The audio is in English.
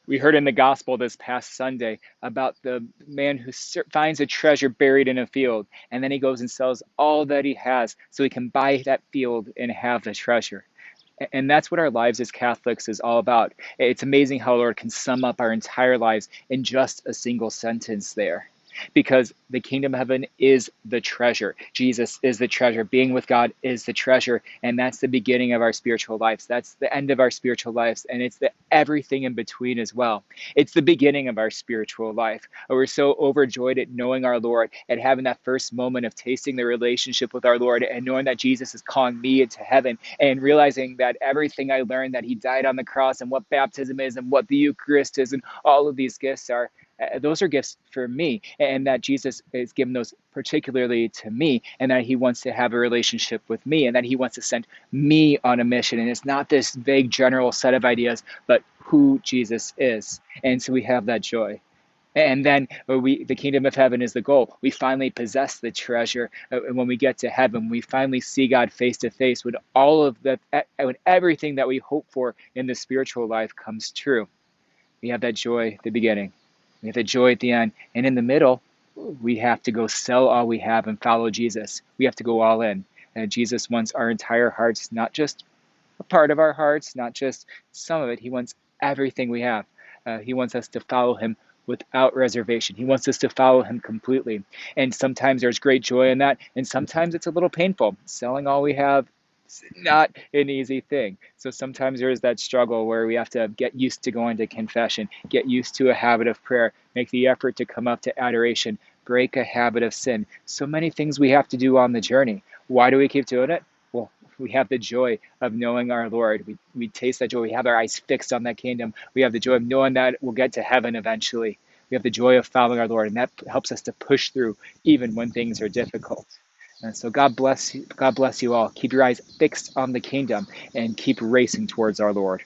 We heard in the gospel this past Sunday about the man who finds a treasure buried in a field, and then he goes and sells all that he has so he can buy that field and have the treasure. And that's what our lives as Catholics is all about. It's amazing how Lord can sum up our entire lives in just a single sentence there. Because the kingdom of heaven is the treasure. Jesus is the treasure. Being with God is the treasure. And that's the beginning of our spiritual lives. That's the end of our spiritual lives. And it's the everything in between as well. It's the beginning of our spiritual life. We're so overjoyed at knowing our Lord and having that first moment of tasting the relationship with our Lord and knowing that Jesus is calling me into heaven and realizing that everything I learned, that he died on the cross and what baptism is and what the Eucharist is and all of these gifts are, those are gifts for me, and that Jesus is given those particularly to me, and that he wants to have a relationship with me, and that he wants to send me on a mission. And it's not this vague general set of ideas, but who Jesus is. And so we have that joy. And then the kingdom of heaven is the goal. We finally possess the treasure. And when we get to heaven, we finally see God face to face when all of when everything that we hope for in the spiritual life comes true. We have that joy at the beginning. We have the joy at the end. And in the middle, we have to go sell all we have and follow Jesus. We have to go all in. And Jesus wants our entire hearts, not just a part of our hearts, not just some of it. He wants everything we have. He wants us to follow him without reservation. He wants us to follow him completely. And sometimes there's great joy in that, and sometimes it's a little painful. Selling all we have is not an easy thing. So sometimes there is that struggle where we have to get used to going to confession, get used to a habit of prayer, make the effort to come up to adoration, break a habit of sin. So many things we have to do on the journey. Why do we keep doing it? Well, we have the joy of knowing our Lord. We taste that joy. We have our eyes fixed on that kingdom. We have the joy of knowing that we'll get to heaven eventually. We have the joy of following our Lord, and that helps us to push through even when things are difficult. And so God bless you. God bless you all. Keep your eyes fixed on the kingdom and keep racing towards our Lord.